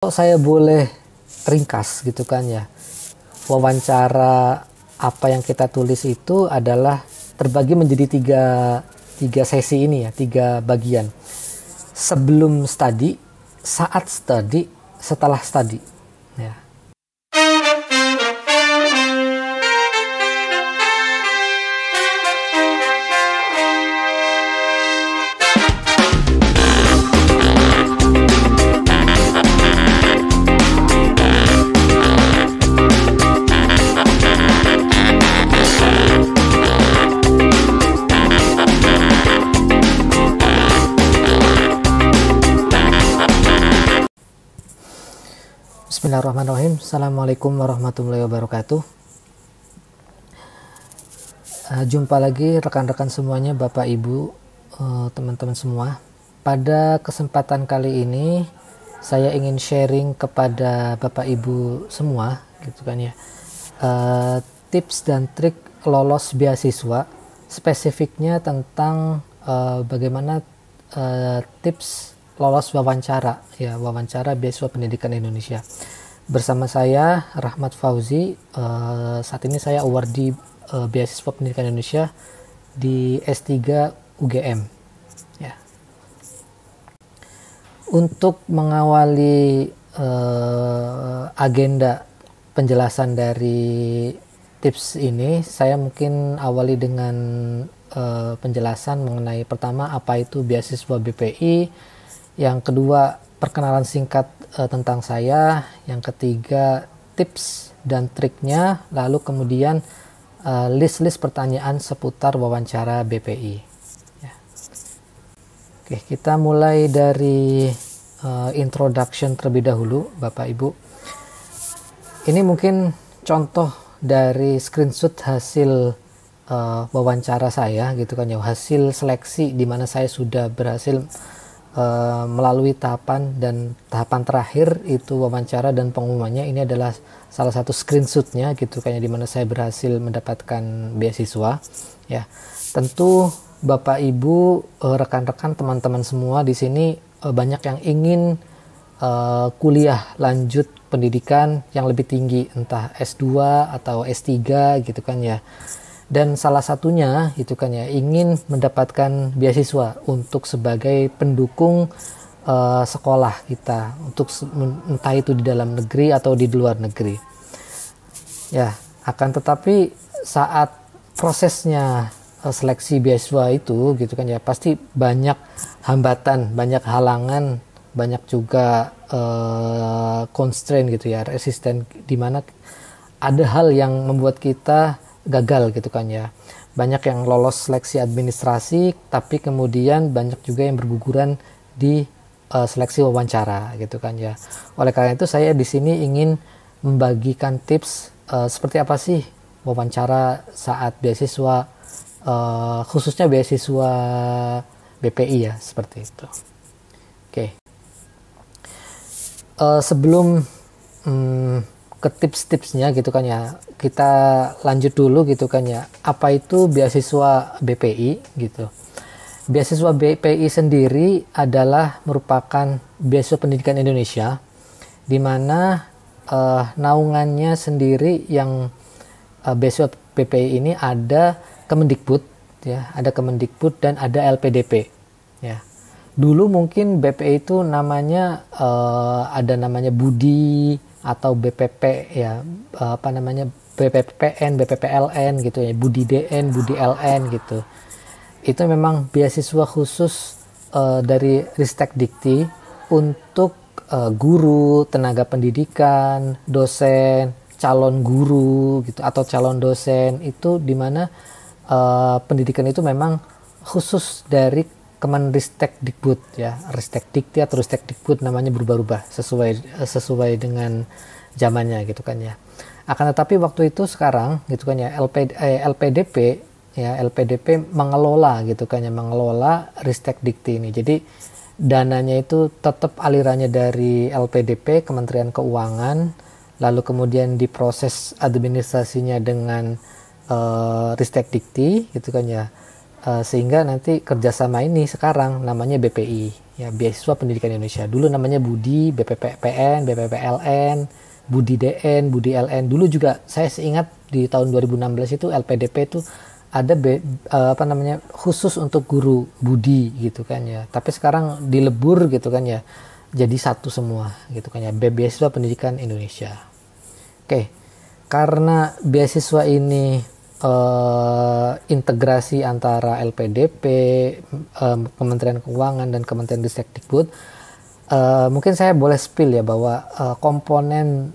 Kalau saya boleh ringkas gitu kan ya, wawancara apa yang kita tulis itu adalah terbagi menjadi tiga sesi ini ya, tiga bagian. Sebelum study, saat study, setelah study. Ya. Bismillahirrahmanirrahim. Assalamualaikum warahmatullahi wabarakatuh. Jumpa lagi rekan-rekan semuanya, Bapak Ibu, teman-teman semua. Pada kesempatan kali ini saya ingin sharing kepada Bapak Ibu semua gitu kan ya, tips dan trik lolos beasiswa, spesifiknya tentang bagaimana tips lolos wawancara beasiswa pendidikan Indonesia. Bersama saya Rahmat Fauzi. Saat ini saya awardee beasiswa pendidikan Indonesia di S3 UGM ya. Untuk mengawali agenda penjelasan dari tips ini, saya mungkin awali dengan penjelasan mengenai pertama apa itu beasiswa BPI, yang kedua perkenalan singkat tentang saya, yang ketiga tips dan triknya, lalu kemudian list-list pertanyaan seputar wawancara BPI ya. Oke, kita mulai dari introduction terlebih dahulu, Bapak Ibu. Ini mungkin contoh dari screenshot hasil wawancara saya gitu kan ya, hasil seleksi di mana saya sudah berhasil melalui tahapan terakhir itu wawancara dan pengumumannya. Ini adalah salah satu screenshotnya gitu kayaknya, dimana saya berhasil mendapatkan beasiswa ya. Tentu Bapak Ibu, rekan-rekan, teman-teman semua di sini banyak yang ingin kuliah lanjut pendidikan yang lebih tinggi, entah S2 atau S3 gitu kan ya. Dan salah satunya itu kan ya, ingin mendapatkan beasiswa untuk sebagai pendukung sekolah kita, untuk entah itu di dalam negeri atau di luar negeri ya. Akan tetapi saat prosesnya seleksi beasiswa itu gitu kan ya, pasti banyak hambatan, banyak halangan, banyak juga constraint gitu ya, resisten, dimana ada hal yang membuat kita gagal gitu kan ya. Banyak yang lolos seleksi administrasi, tapi kemudian banyak juga yang berguguran di seleksi wawancara gitu kan ya. Oleh karena itu saya di sini ingin membagikan tips seperti apa sih wawancara saat beasiswa, khususnya beasiswa BPI ya, seperti itu. Oke. Sebelum ke tips-tipsnya gitu kan ya, kita lanjut dulu gitu kan ya, apa itu beasiswa BPI gitu. Beasiswa BPI sendiri adalah merupakan beasiswa pendidikan Indonesia, di mana naungannya sendiri yang beasiswa BPI ini ada Kemendikbud ya, ada Kemendikbud dan ada LPDP ya. Dulu mungkin BPI itu namanya ada namanya Budi atau BPP ya, BPPN, BPPLN gitu ya, Budi DN, Budi LN gitu. Itu memang beasiswa khusus dari Ristek Dikti untuk guru, tenaga pendidikan, dosen, calon guru gitu atau calon dosen, itu dimana pendidikan itu memang khusus dari Kemenristek Dikbud ya, Ristek Dikti atau Ristek Dikbud, namanya berubah-ubah sesuai dengan zamannya gitu kan ya. Akan tetapi waktu itu sekarang gitu kan ya, LPDP ya, LPDP mengelola gitu kan ya, mengelola Ristek Dikti ini. Jadi dananya itu tetap alirannya dari LPDP, Kementerian Keuangan, lalu kemudian diproses administrasinya dengan Ristek Dikti gitu kan ya. Sehingga nanti kerjasama ini sekarang namanya BPI, ya Beasiswa Pendidikan Indonesia. Dulu namanya Budi, BPPN, BPPLN, Budi DN, Budi LN. Dulu juga saya seingat di tahun 2016 itu LPDP itu ada khusus untuk guru Budi gitu kan ya. Tapi sekarang dilebur gitu kan ya. Jadi satu semua gitu kan ya. Beasiswa Pendidikan Indonesia. Oke. Karena beasiswa ini integrasi antara LPDP, Kementerian Keuangan dan Kementerian Ristekdikbud, mungkin saya boleh spill ya bahwa komponen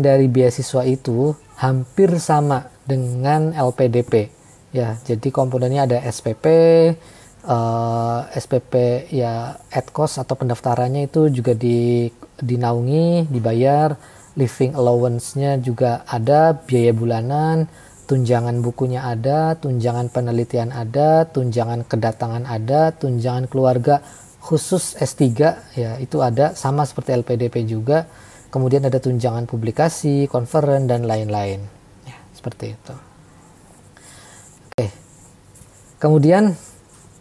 dari beasiswa itu hampir sama dengan LPDP ya. Jadi komponennya ada SPP, SPP ya ad-cost atau pendaftarannya itu juga dinaungi, dibayar. Living allowance-nya juga ada, biaya bulanan, tunjangan bukunya ada, tunjangan penelitian ada, tunjangan kedatangan ada, tunjangan keluarga khusus S3 ya itu ada, sama seperti LPDP juga. Kemudian ada tunjangan publikasi, konferen dan lain-lain. Ya, seperti itu. Oke. Kemudian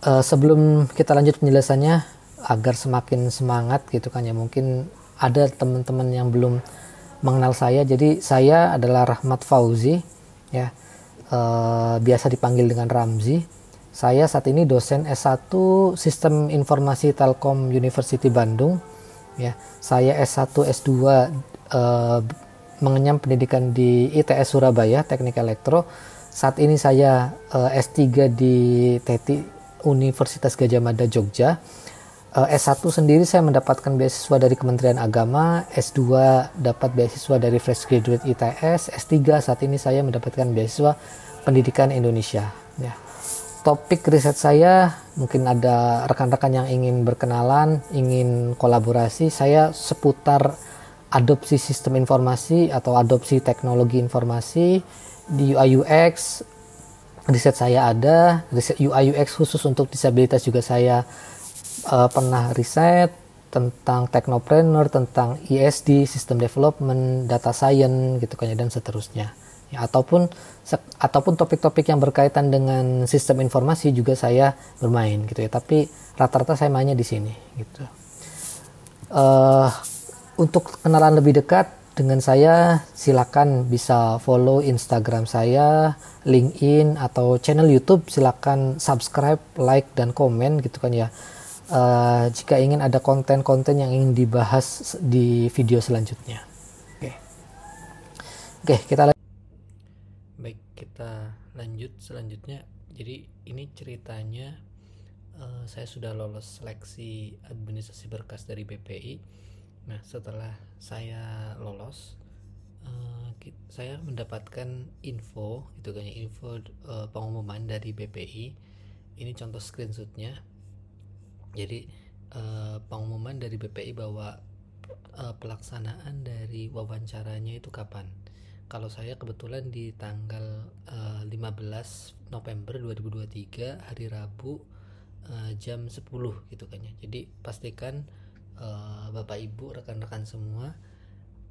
sebelum kita lanjut penjelasannya agar semakin semangat gitu kan ya, mungkin ada teman-teman yang belum mengenal saya. Jadi saya adalah Rahmat Fauzi ya, biasa dipanggil dengan Ramzi. Saya saat ini dosen S1 Sistem Informasi Telkom University Bandung ya. Saya S1 S2 mengenyam pendidikan di ITS Surabaya Teknik Elektro. Saat ini saya S3 di TETI Universitas Gadjah Mada Jogja. S1 sendiri saya mendapatkan beasiswa dari Kementerian Agama, S2 dapat beasiswa dari Fresh Graduate ITS, S3 saat ini saya mendapatkan beasiswa Pendidikan Indonesia. Ya. Topik riset saya, mungkin ada rekan-rekan yang ingin berkenalan, ingin kolaborasi, saya seputar adopsi sistem informasi atau adopsi teknologi informasi di UI UX. Riset saya ada, riset UI UX khusus untuk disabilitas juga saya pernah riset tentang technopreneur, tentang ESD, system development, data science gitu kan ya, dan seterusnya. Ya, ataupun topik-topik yang berkaitan dengan sistem informasi juga saya bermain gitu ya. Tapi rata-rata saya mainnya di sini gitu. Untuk kenalan lebih dekat dengan saya, silakan bisa follow Instagram saya, LinkedIn atau channel YouTube. Silakan subscribe, like dan komen gitu kan ya. Jika ingin ada konten-konten yang ingin dibahas di video selanjutnya. Oke, kita lanjut selanjutnya. Jadi ini ceritanya saya sudah lolos seleksi administrasi berkas dari BPI. Nah, setelah saya lolos, saya mendapatkan info gitu kan ya, info pengumuman dari BPI. Ini contoh screenshotnya. Jadi pengumuman dari BPI bahwa pelaksanaan dari wawancaranya itu kapan. Kalau saya kebetulan di tanggal 15 November 2023 hari Rabu jam 10 gitu kan ya. Jadi pastikan Bapak Ibu rekan-rekan semua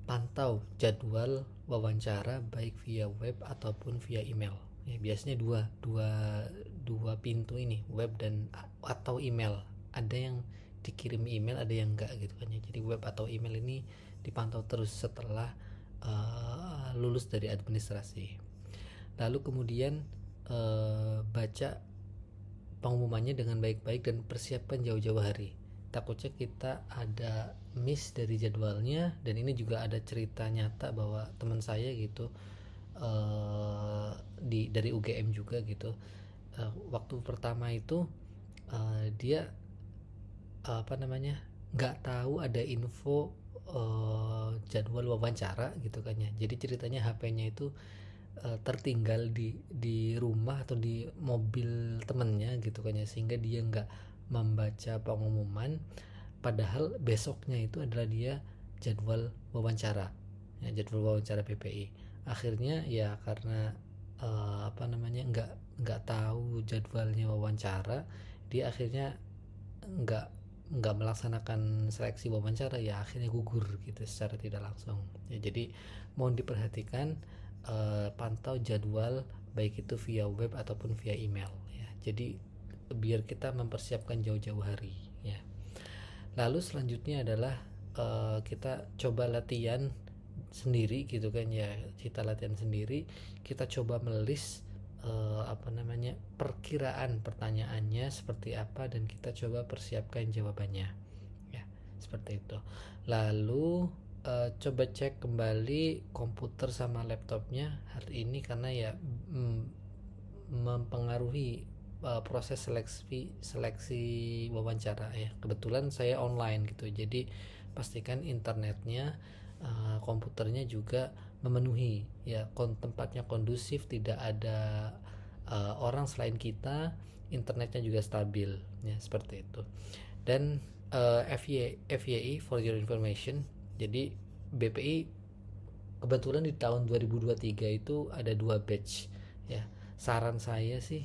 pantau jadwal wawancara baik via web ataupun via email. Ya, biasanya dua pintu ini, web dan atau email. Ada yang dikirim email, ada yang enggak gitu kan ya. Jadi web atau email ini dipantau terus setelah lulus dari administrasi. Lalu kemudian baca pengumumannya dengan baik-baik dan persiapkan jauh-jauh hari. Takutnya kita ada miss dari jadwalnya. Dan ini juga ada cerita nyata bahwa teman saya gitu dari UGM juga gitu, waktu pertama itu dia nggak tahu ada info jadwal wawancara gitu kan ya. Jadi ceritanya HP-nya itu tertinggal di rumah atau di mobil temennya gitu kan ya, sehingga dia nggak membaca pengumuman, padahal besoknya itu adalah dia jadwal wawancara ya, jadwal wawancara PPI. Akhirnya ya karena nggak tahu jadwalnya wawancara, dia akhirnya nggak melaksanakan seleksi wawancara, ya akhirnya gugur gitu secara tidak langsung ya. Jadi mohon diperhatikan, pantau jadwal baik itu via web ataupun via email ya. Jadi biar kita mempersiapkan jauh-jauh hari ya. Lalu selanjutnya adalah kita coba latihan sendiri gitu kan ya. Kita latihan sendiri, kita coba melis perkiraan pertanyaannya seperti apa, dan kita coba persiapkan jawabannya ya, seperti itu. Lalu coba cek kembali komputer sama laptopnya hari ini, karena ya mempengaruhi proses seleksi wawancara ya. Kebetulan saya online gitu, jadi pastikan internetnya, komputernya juga memenuhi ya, tempatnya kondusif, tidak ada orang selain kita, internetnya juga stabil ya, seperti itu. Dan FYI for your information, jadi BPI kebetulan di tahun 2023 itu ada 2 batch ya. Saran saya sih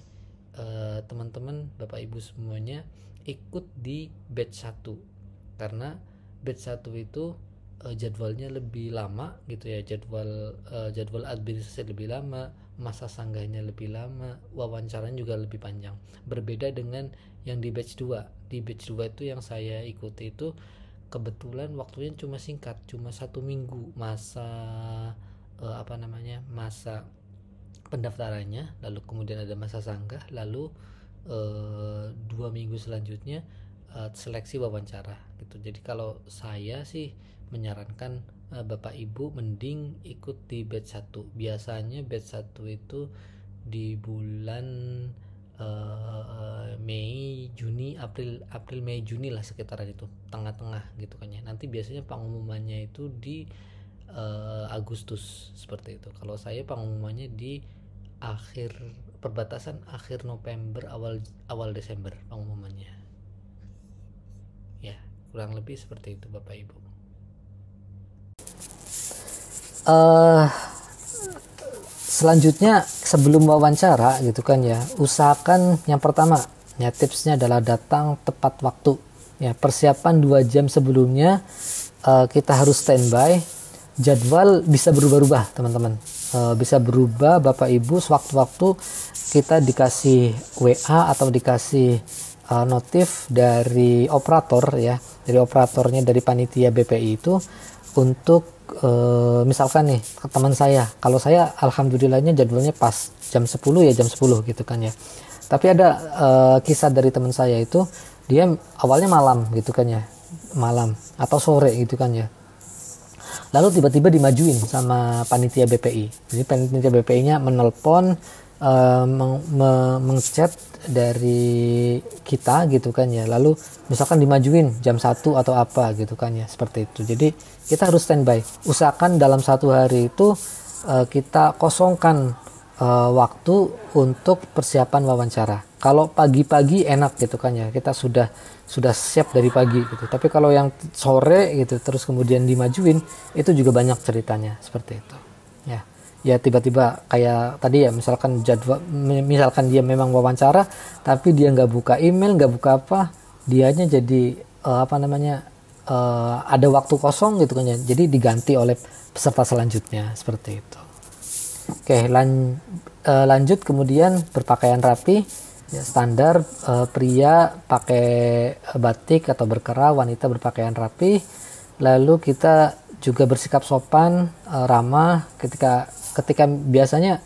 teman-teman Bapak Ibu semuanya ikut di batch 1, karena batch 1 itu jadwalnya lebih lama gitu ya, jadwal administrasi lebih lama, masa sanggahnya lebih lama, wawancaranya juga lebih panjang. Berbeda dengan yang di batch 2. Di batch 2 itu yang saya ikuti itu kebetulan waktunya cuma singkat, cuma 1 minggu masa masa pendaftarannya, lalu kemudian ada masa sanggah, lalu 2 minggu selanjutnya seleksi wawancara gitu. Jadi kalau saya sih menyarankan Bapak Ibu mending ikut di batch 1. Biasanya batch 1 itu di bulan Mei, Juni, April, Mei, Juni lah, sekitaran itu, tengah-tengah gitu kan ya. Nanti biasanya pengumumannya itu di Agustus seperti itu. Kalau saya pengumumannya di perbatasan akhir November, awal Desember pengumumannya. Ya, kurang lebih seperti itu Bapak Ibu. Selanjutnya sebelum wawancara gitu kan ya, usahakan yang pertama ya, tipsnya adalah datang tepat waktu ya. Persiapan 2 jam sebelumnya kita harus standby. Jadwal bisa berubah-ubah teman-teman, bisa berubah Bapak Ibu sewaktu-waktu kita dikasih WA atau dikasih notif dari operator ya, dari operatornya, dari panitia BPI itu, untuk misalkan nih teman saya, kalau saya alhamdulillahnya jadwalnya pas jam 10 ya, jam 10 gitu kan ya. Tapi ada kisah dari teman saya itu, dia awalnya malam gitu kan ya, malam atau sore gitu kan ya, lalu tiba-tiba dimajuin sama panitia BPI. Jadi panitia BPI-nya menelpon, mengchat dari kita gitu kan ya, lalu misalkan dimajuin jam 1 atau apa gitu kan ya, seperti itu. Jadi kita harus standby. Usahakan dalam 1 hari itu kita kosongkan waktu untuk persiapan wawancara. Kalau pagi-pagi enak gitu kan ya, kita sudah siap dari pagi gitu. Tapi kalau yang sore gitu terus kemudian dimajuin, itu juga banyak ceritanya seperti itu ya. Ya tiba-tiba kayak tadi ya, misalkan dia memang wawancara tapi dia nggak buka email, nggak buka apa, dianya jadi ada waktu kosong gitu kan ya, jadi diganti oleh peserta selanjutnya seperti itu. Oke, lanjut kemudian berpakaian rapi ya, standar, pria pakai batik atau berkerah, wanita berpakaian rapi. Lalu kita juga bersikap sopan, ramah ketika biasanya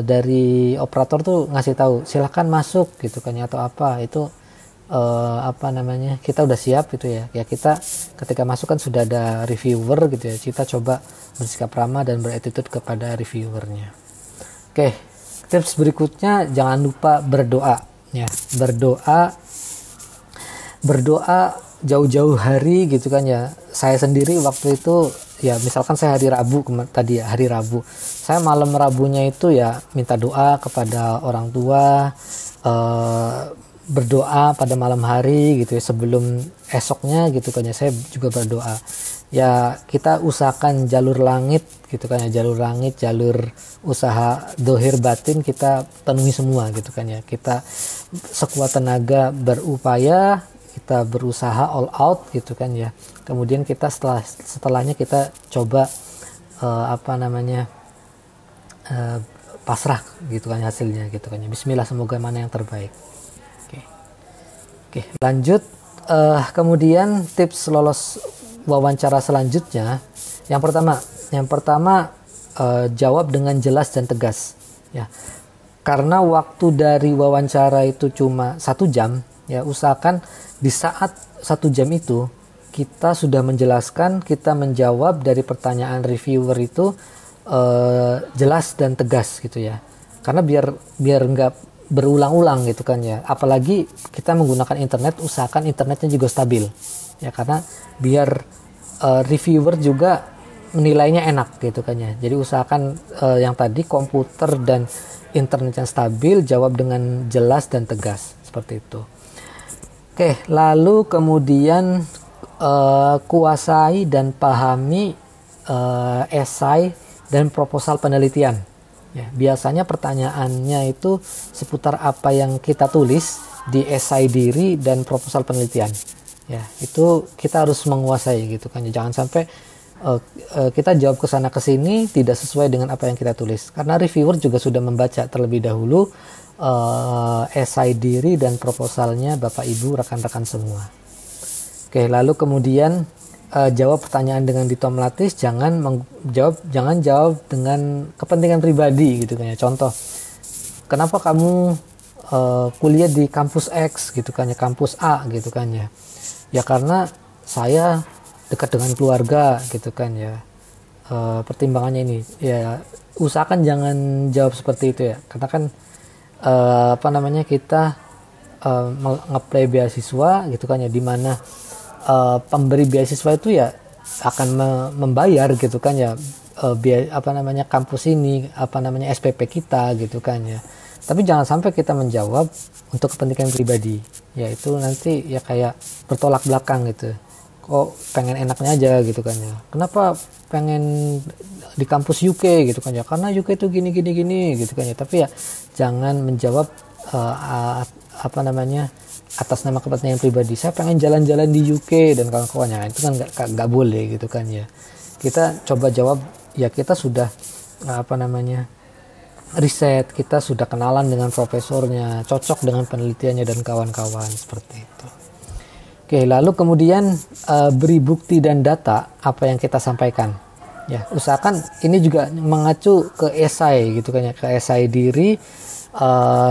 dari operator tuh ngasih tahu silahkan masuk gitu kan ya, atau apa itu kita udah siap gitu ya. Ya kita ketika masuk kan sudah ada reviewer gitu ya, kita coba bersikap ramah dan berattitude kepada reviewernya. Oke, tips berikutnya jangan lupa berdoa ya. Berdoa jauh-jauh hari gitu kan ya. Saya sendiri waktu itu ya, misalkan saya hari Rabu hari Rabu, saya malam Rabunya itu ya minta doa kepada orang tua, berdoa pada malam hari gitu ya, sebelum esoknya gitu kan ya, saya juga berdoa ya. Kita usahakan jalur langit gitu kan ya, jalur usaha dohir batin kita penuhi semua gitu kan ya. Kita sekuat tenaga berupaya, kita berusaha all out gitu kan ya. Kemudian kita setelahnya kita coba pasrah gitu kan hasilnya gitu kan ya. Bismillah, semoga mana yang terbaik. Oke, lanjut. Kemudian tips lolos wawancara selanjutnya, yang pertama jawab dengan jelas dan tegas ya. Karena waktu dari wawancara itu cuma 1 jam ya, usahakan di saat 1 jam itu kita sudah menjelaskan, kita menjawab dari pertanyaan reviewer itu jelas dan tegas gitu ya. Karena biar nggak berulang-ulang gitu kan ya. Apalagi kita menggunakan internet, usahakan internetnya juga stabil ya, karena biar reviewer juga menilainya enak gitu kan ya. Jadi usahakan yang tadi komputer dan internet yang stabil, jawab dengan jelas dan tegas seperti itu. Oke, lalu kemudian kuasai dan pahami esai dan proposal penelitian. Ya, biasanya pertanyaannya itu seputar apa yang kita tulis di esai diri dan proposal penelitian. Ya, itu kita harus menguasai gitu kan. Jangan sampai kita jawab ke sana ke sini tidak sesuai dengan apa yang kita tulis. Karena reviewer juga sudah membaca terlebih dahulu esai diri dan proposalnya Bapak Ibu rekan-rekan semua. Oke, lalu kemudian jawab pertanyaan dengan diplomatis, jangan jawab dengan kepentingan pribadi gitu kan ya. Contoh, kenapa kamu kuliah di kampus X gitu kan ya, kampus A gitu kan ya. Ya karena saya dekat dengan keluarga gitu kan ya. Pertimbangannya ini ya, usahakan jangan jawab seperti itu ya, karena kan kita nge-apply beasiswa gitu kan ya, dimana pemberi beasiswa itu ya akan membayar gitu kan ya, kampus ini SPP kita gitu kan ya. Tapi jangan sampai kita menjawab untuk kepentingan pribadi ya, itu nanti ya kayak bertolak belakang gitu. Kok pengen enaknya aja gitu kan ya, kenapa pengen di kampus UK gitu kan ya, karena UK itu gini gitu kan ya. Tapi ya jangan menjawab atas nama kepentingan pribadi. Saya pengen jalan-jalan di UK dan kawan-kawannya, itu kan nggak boleh gitu kan ya. Kita coba jawab ya, kita sudah riset, kita sudah kenalan dengan profesornya, cocok dengan penelitiannya dan kawan-kawan, seperti itu. Oke, lalu kemudian beri bukti dan data apa yang kita sampaikan. Ya, usahakan ini juga mengacu ke esai gitu kan ya, ke esai diri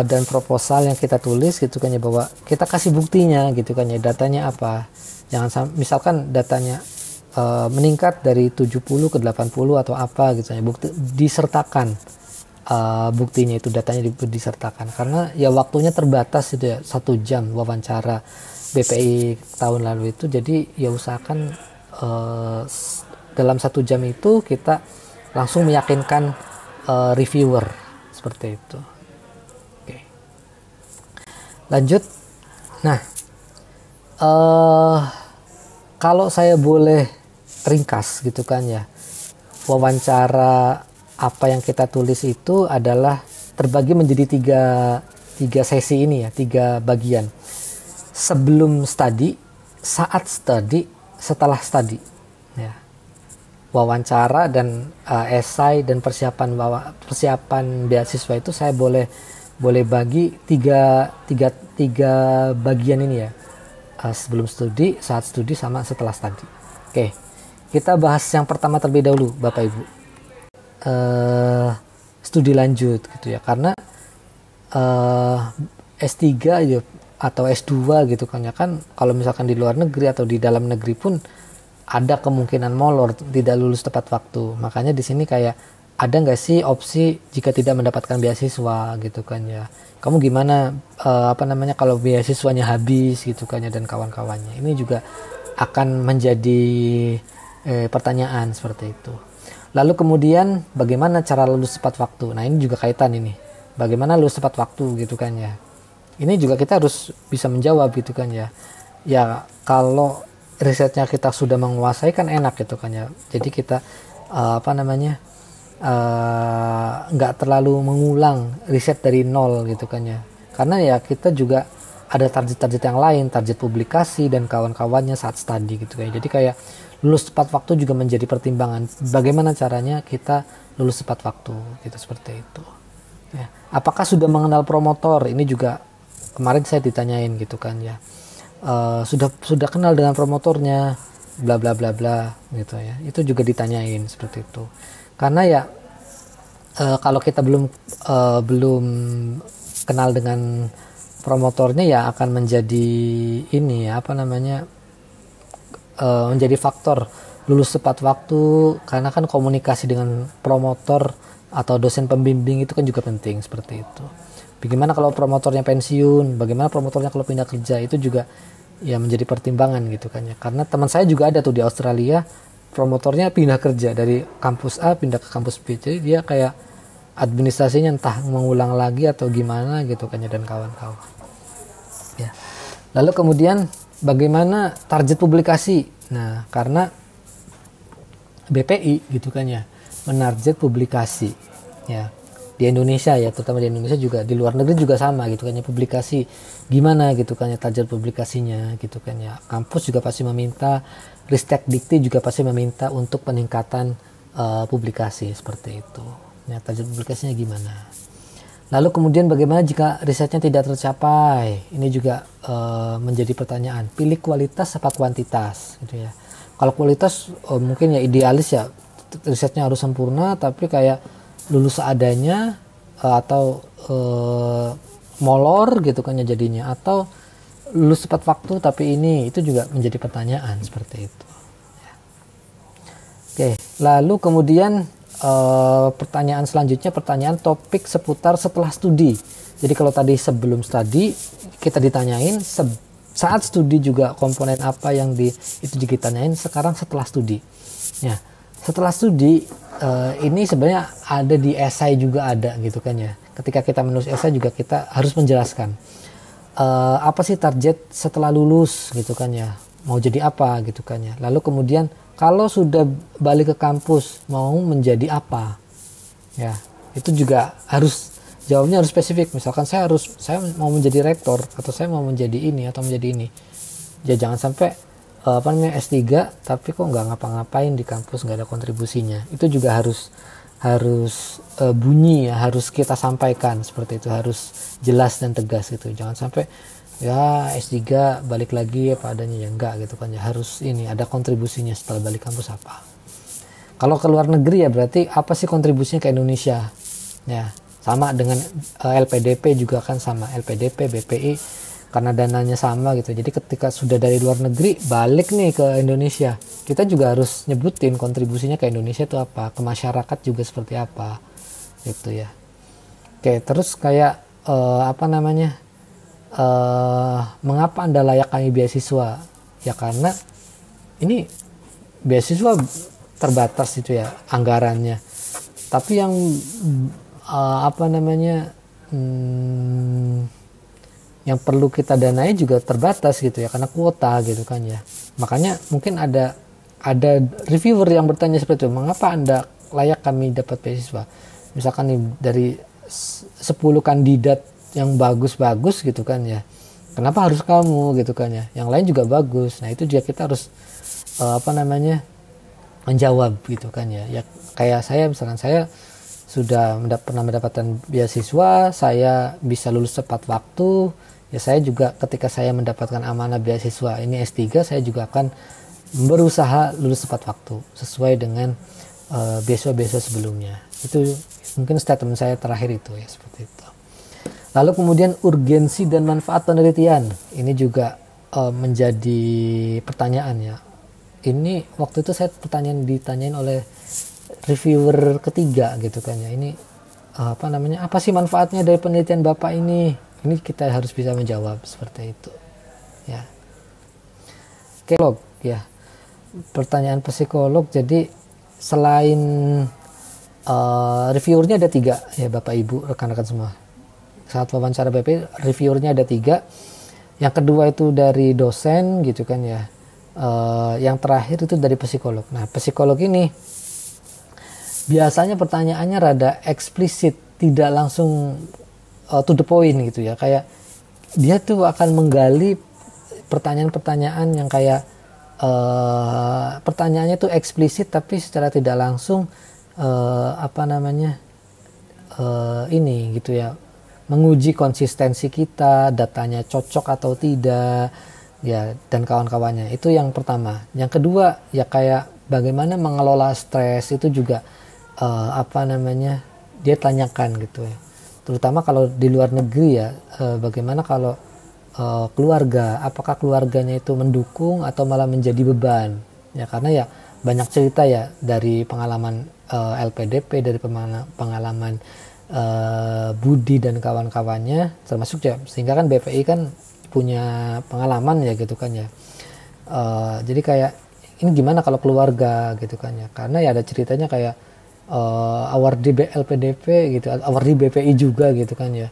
dan proposal yang kita tulis gitu kan ya, bahwa kita kasih buktinya gitu kan ya, datanya apa. Jangan misalkan datanya meningkat dari 70 ke 80 atau apa gitu ya, bukti disertakan. Buktinya itu, datanya disertakan, karena ya waktunya terbatas itu ya, 1 jam wawancara BPI tahun lalu itu. Jadi ya usahakan dalam 1 jam itu kita langsung meyakinkan reviewer, seperti itu. Oke, lanjut. Nah, kalau saya boleh ringkas gitu kan ya, wawancara apa yang kita tulis itu adalah terbagi menjadi tiga sesi ini ya, 3 bagian. Sebelum study, saat study, setelah study ya. Wawancara dan esai dan persiapan beasiswa itu saya boleh bagi tiga bagian ini ya. Sebelum studi, saat studi, sama setelah studi. Oke, kita bahas yang pertama terlebih dahulu Bapak Ibu. Studi lanjut gitu ya, karena S3 ya, atau S2 gitu kan ya, kan kalau misalkan di luar negeri atau di dalam negeri pun ada kemungkinan molor, tidak lulus tepat waktu. Makanya di sini kayak ada nggak sih opsi jika tidak mendapatkan beasiswa gitu kan ya, kamu gimana kalau beasiswanya habis gitu kan ya, dan kawan-kawannya. Ini juga akan menjadi pertanyaan seperti itu. Lalu kemudian bagaimana cara lulus tepat waktu. Nah, ini juga kaitan ini, bagaimana lulus tepat waktu gitu kan ya. Ini juga kita harus bisa menjawab gitu kan ya. Ya kalau risetnya kita sudah menguasai kan enak gitu kan ya. Jadi kita nggak terlalu mengulang riset dari nol gitu kan ya. Karena ya kita juga ada target-target yang lain, target publikasi dan kawan-kawannya saat studi gitu kan. Jadi kayak lulus tepat waktu juga menjadi pertimbangan. Bagaimana caranya kita lulus tepat waktu gitu, seperti itu. Ya. Apakah sudah mengenal promotor? Ini juga kemarin saya ditanyain gitu kan ya. Sudah kenal dengan promotornya, bla bla bla bla gitu ya. Itu juga ditanyain seperti itu. Karena ya kalau kita belum kenal dengan promotornya ya akan menjadi ini ya apa namanya menjadi faktor lulus tepat waktu, karena kan komunikasi dengan promotor atau dosen pembimbing itu kan juga penting seperti itu. Bagaimana kalau promotornya pensiun, bagaimana promotornya kalau pindah kerja, itu juga ya menjadi pertimbangan gitu kan ya. Karena teman saya juga ada tuh di Australia, promotornya pindah kerja dari kampus A pindah ke kampus B, jadi dia kayak administrasinya entah mengulang lagi atau gimana gitu kan ya, dan kawan-kawan ya. Lalu kemudian bagaimana target publikasi? Nah, karena BPI gitu kan ya menarget publikasi ya di Indonesia ya, terutama di Indonesia, juga di luar negeri juga sama gitu kan ya, publikasi gimana gitu kan ya, target publikasinya gitu kan ya. Kampus juga pasti meminta, Ristek Dikti juga pasti meminta untuk peningkatan publikasi seperti itu ya, target publikasinya gimana. Lalu kemudian bagaimana jika risetnya tidak tercapai? Ini juga menjadi pertanyaan. Pilih kualitas apa kuantitas gitu ya. Kalau kualitas mungkin ya idealis ya, risetnya harus sempurna tapi kayak lulus seadanya atau molor gitu kan ya jadinya, atau lulus tepat waktu tapi itu juga menjadi pertanyaan seperti itu. Oke, lalu kemudian pertanyaan selanjutnya, pertanyaan topik seputar setelah studi. Jadi kalau tadi sebelum studi kita ditanyain, saat studi juga komponen apa yang itu juga ditanyain, sekarang setelah studi. Ya, setelah studi ini sebenarnya ada di esai juga ada gitu kan ya. Ketika kita menulis esai juga kita harus menjelaskan apa sih target setelah lulus gitu kan ya, mau jadi apa gitu kan ya. Lalu kemudian kalau sudah balik ke kampus mau menjadi apa ya, itu juga harus jawabnya harus spesifik. Misalkan saya mau menjadi rektor, atau saya mau menjadi ini atau menjadi ini ya, jangan sampai S3 tapi kok nggak ngapa-ngapain di kampus, nggak ada kontribusinya. Itu juga harus bunyi ya, harus kita sampaikan seperti itu, harus jelas dan tegas gitu. Jangan sampai ya S3 balik lagi apa adanya, ya enggak gitu kan ya, harus ini ada kontribusinya setelah balik kampus apa. Kalau ke luar negeri ya berarti apa sih kontribusinya ke Indonesia ya, sama dengan LPDP juga kan sama, LPDP, BPI, karena dananya sama gitu. Jadi ketika sudah dari luar negeri balik nih ke Indonesia, kita juga harus nyebutin kontribusinya ke Indonesia itu apa, ke masyarakat juga seperti apa gitu ya. Oke, terus kayak mengapa Anda layak kami beasiswa? Ya karena ini beasiswa terbatas itu ya anggarannya. Tapi yang yang perlu kita danai juga terbatas gitu ya, karena kuota gitu kan ya. Makanya mungkin ada reviewer yang bertanya seperti itu, mengapa Anda layak kami dapat beasiswa? Misalkan nih dari 10 kandidat yang bagus-bagus gitu kan ya, kenapa harus kamu gitu kan ya, yang lain juga bagus. Nah itu juga kita harus menjawab gitu kan ya. Ya kayak saya, misalkan saya sudah pernah mendapatkan beasiswa, saya bisa lulus tepat waktu ya. Saya juga ketika saya mendapatkan amanah beasiswa ini S3, saya juga akan berusaha lulus tepat waktu sesuai dengan beasiswa sebelumnya. Itu mungkin statement saya terakhir itu ya, seperti itu. Lalu kemudian urgensi dan manfaat penelitian, ini juga menjadi pertanyaan ya. Ini waktu itu saya ditanyain oleh reviewer ketiga gitu kan ya. Ini apa sih manfaatnya dari penelitian Bapak ini? Ini kita harus bisa menjawab seperti itu ya. Psikolog ya. Pertanyaan psikolog, jadi selain reviewernya ada 3 ya Bapak Ibu rekan-rekan semua. Saat wawancara BP reviewernya ada 3. Yang kedua itu dari dosen gitu kan ya. Yang terakhir itu dari psikolog. Nah psikolog ini biasanya pertanyaannya rada eksplisit, tidak langsung to the point gitu ya. Kayak dia tuh akan menggali pertanyaan-pertanyaan yang kayak pertanyaannya tuh eksplisit tapi secara tidak langsung ini gitu ya, menguji konsistensi kita, datanya cocok atau tidak, ya, dan kawan-kawannya. Itu yang pertama. Yang kedua ya kayak bagaimana mengelola stres itu juga dia tanyakan gitu ya. Terutama kalau di luar negeri ya, bagaimana kalau keluarga, apakah keluarganya itu mendukung atau malah menjadi beban? Ya karena ya banyak cerita ya dari pengalaman LPDP, dari pengalaman Budi dan kawan-kawannya, termasuk ya, sehingga kan BPI kan punya pengalaman ya gitu kan ya. Jadi kayak ini gimana kalau keluarga gitu kan ya, karena ya ada ceritanya kayak awardee LPDP gitu, awardee BPI juga gitu kan ya,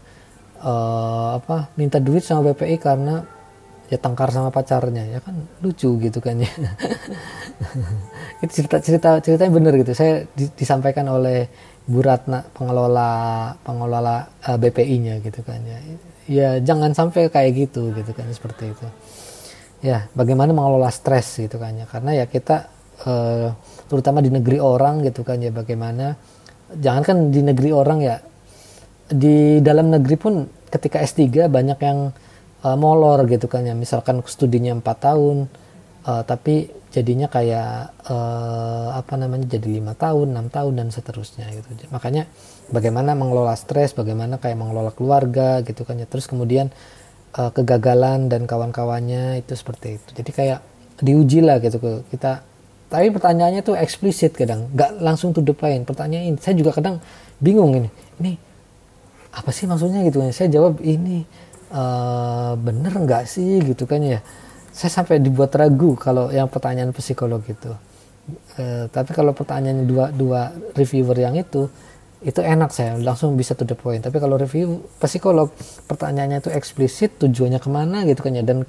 minta duit sama BPI karena ya tengkar sama pacarnya, ya kan lucu gitu kan ya. Itu ceritanya bener gitu, saya disampaikan oleh Bu Ratna, pengelola BPI-nya gitu kan ya. Ya jangan sampai kayak gitu kan, seperti itu. Ya bagaimana mengelola stres gitu kan ya, karena ya kita terutama di negeri orang gitu kan ya, bagaimana jangankan di negeri orang ya, di dalam negeri pun ketika S3 banyak yang molor gitu kan ya, misalkan studinya 4 tahun tapi jadinya kayak jadi 5 tahun, 6 tahun dan seterusnya gitu. Makanya bagaimana mengelola stres, bagaimana kayak mengelola keluarga gitu kan ya, terus kemudian kegagalan dan kawan-kawannya itu seperti itu. Jadi kayak diuji lah gitu kita. Tapi pertanyaannya tuh eksplisit, kadang nggak langsung to the point. Pertanyaan saya juga kadang bingung ini apa sih maksudnya gitu kan. Saya jawab ini bener nggak sih gitu kan ya. Saya sampai dibuat ragu kalau yang pertanyaan psikolog itu. Tapi kalau pertanyaan dua reviewer yang itu enak, saya langsung bisa to the point. Tapi kalau review psikolog, pertanyaannya itu eksplisit, tujuannya kemana gitu kan ya, dan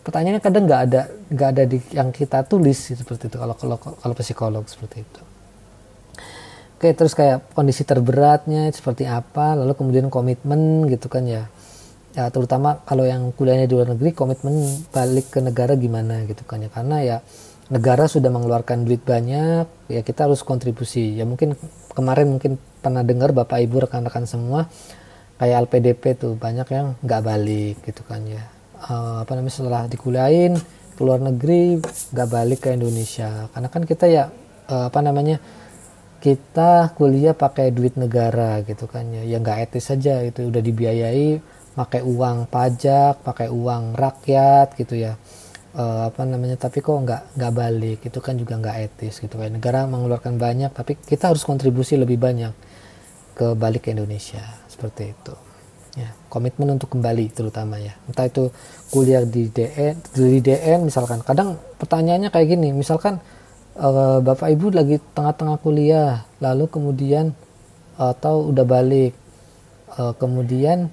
pertanyaannya kadang nggak ada di yang kita tulis seperti itu kalau psikolog seperti itu. Oke, terus kayak kondisi terberatnya seperti apa, lalu kemudian komitmen gitu kan ya. Ya terutama kalau yang kuliahnya di luar negeri, komitmen balik ke negara gimana gitu kan ya, karena ya negara sudah mengeluarkan duit banyak, ya kita harus kontribusi. Ya mungkin kemarin pernah dengar Bapak Ibu rekan-rekan semua kayak LPDP tuh banyak yang nggak balik gitu kan ya. Setelah dikuliahin ke luar negeri nggak balik ke Indonesia, karena kan kita ya kita kuliah pakai duit negara gitu kan ya, ya nggak etis saja itu, udah dibiayai pakai uang pajak, pakai uang rakyat gitu ya, tapi kok nggak balik, itu kan juga nggak etis gitu kan. Negara mengeluarkan banyak tapi kita harus kontribusi lebih banyak ke balik ke Indonesia seperti itu. Ya, komitmen untuk kembali terutama ya, entah itu kuliah di DN misalkan. Kadang pertanyaannya kayak gini, misalkan Bapak Ibu lagi tengah-tengah kuliah, lalu kemudian atau udah balik, kemudian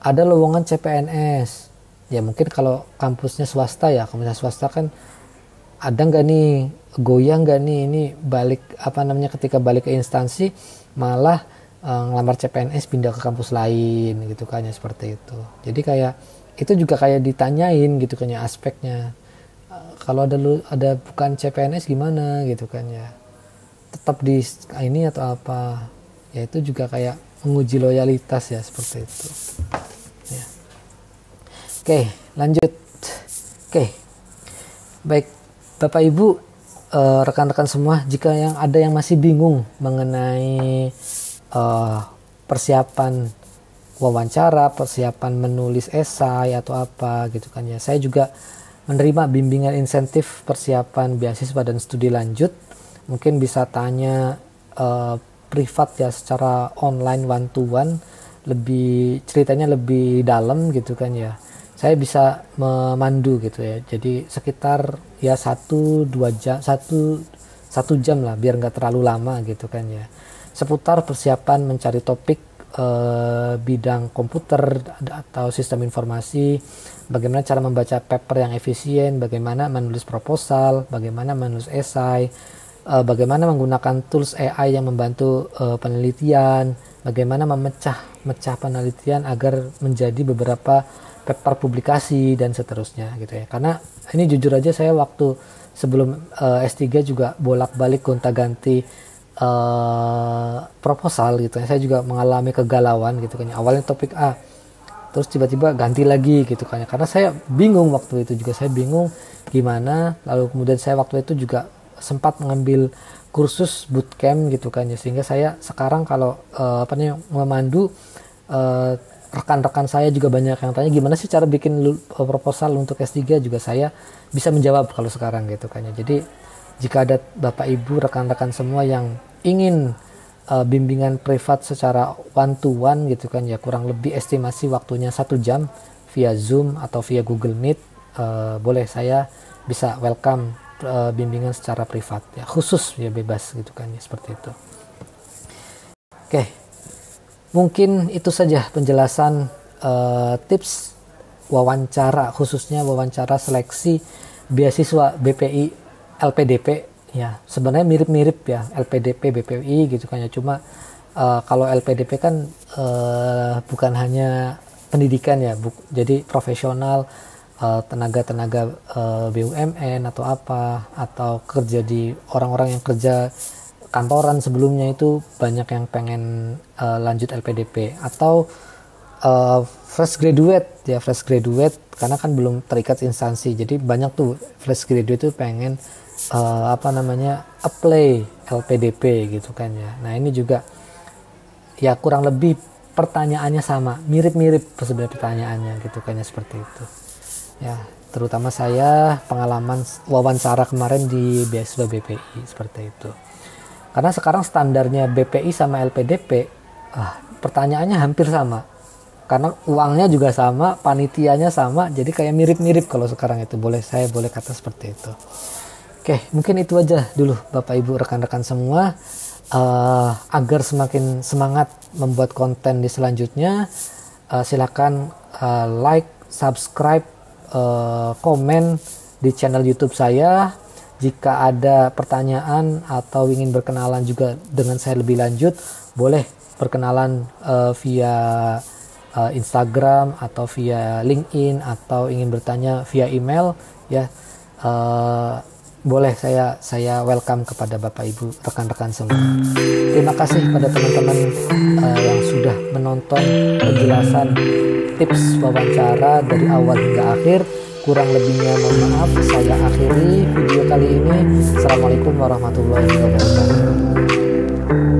ada lowongan CPNS. Ya mungkin kalau kampusnya swasta ya, kampusnya swasta kan ada nggak nih, goyang nggak nih ini balik ketika balik ke instansi malah ngelamar CPNS pindah ke kampus lain gitu kan ya, seperti itu. Jadi kayak itu juga kayak ditanyain gitu kan ya aspeknya. Kalau ada bukan CPNS gimana gitu kan ya, tetap di ini atau apa ya, itu juga kayak menguji loyalitas ya, seperti itu ya. Oke, lanjut. Oke, baik Bapak Ibu, rekan-rekan semua, jika ada yang masih bingung mengenai persiapan wawancara, persiapan menulis esai atau apa gitu kan ya, saya juga menerima bimbingan insentif persiapan beasiswa dan studi lanjut. Mungkin bisa tanya privat ya, secara online one to one, lebih ceritanya lebih dalam gitu kan ya. Saya bisa memandu gitu ya, jadi sekitar ya 1-2 jam, satu jam lah, biar nggak terlalu lama gitu kan ya, seputar persiapan mencari topik bidang komputer atau sistem informasi, bagaimana cara membaca paper yang efisien, bagaimana menulis proposal, bagaimana menulis esai, bagaimana menggunakan tools AI yang membantu penelitian, bagaimana memecah penelitian agar menjadi beberapa paper publikasi dan seterusnya gitu ya. Karena ini jujur aja saya waktu sebelum S3 juga bolak-balik gonta-ganti proposal gitu ya, saya juga mengalami kegalauan gitu kan. Awalnya topik A, terus tiba-tiba ganti lagi gitu kan ya. Karena saya bingung waktu itu juga, saya bingung gimana. Lalu kemudian saya waktu itu juga sempat mengambil kursus bootcamp gitu kan ya, sehingga saya sekarang kalau memandu rekan-rekan saya juga banyak yang tanya gimana sih cara bikin proposal untuk S3, juga saya bisa menjawab kalau sekarang gitu kan ya. Jadi jika ada Bapak Ibu rekan-rekan semua yang ingin bimbingan privat secara one to one gitu kan ya, kurang lebih estimasi waktunya 1 jam via Zoom atau via Google Meet, boleh, saya bisa welcome bimbingan secara privat ya, khusus ya, bebas gitu kan ya, seperti itu. Oke, mungkin itu saja penjelasan tips wawancara, khususnya wawancara seleksi beasiswa BPI LPDP ya. Sebenarnya mirip-mirip ya LPDP BPI gitu kan ya, cuma kalau LPDP kan bukan hanya pendidikan ya, jadi profesional, tenaga-tenaga BUMN atau apa, atau kerja di orang-orang yang kerja kantoran sebelumnya itu banyak yang pengen lanjut LPDP, atau fresh graduate ya, fresh graduate karena kan belum terikat instansi, jadi banyak tuh fresh graduate tuh pengen apply LPDP gitu kan ya. Nah ini juga ya kurang lebih pertanyaannya sama, mirip-mirip sebenarnya pertanyaannya gitu kan ya, seperti itu ya. Terutama saya pengalaman wawancara kemarin di beasiswa BPI seperti itu, karena sekarang standarnya BPI sama LPDP pertanyaannya hampir sama, karena uangnya juga sama, panitianya sama, jadi kayak mirip-mirip kalau sekarang itu, saya boleh kata seperti itu. Oke, mungkin itu aja dulu Bapak Ibu rekan-rekan semua, agar semakin semangat membuat konten di selanjutnya. Silakan like, subscribe, komen di channel YouTube saya. Jika ada pertanyaan atau ingin berkenalan juga dengan saya lebih lanjut, boleh berkenalan via Instagram atau via LinkedIn, atau ingin bertanya via email ya, boleh, saya welcome kepada Bapak Ibu rekan-rekan semua. Terima kasih pada teman-teman yang sudah menonton penjelasan tips wawancara dari awal hingga akhir. Kurang lebihnya mohon maaf, saya akhiri video kali ini. Assalamualaikum warahmatullahi wabarakatuh.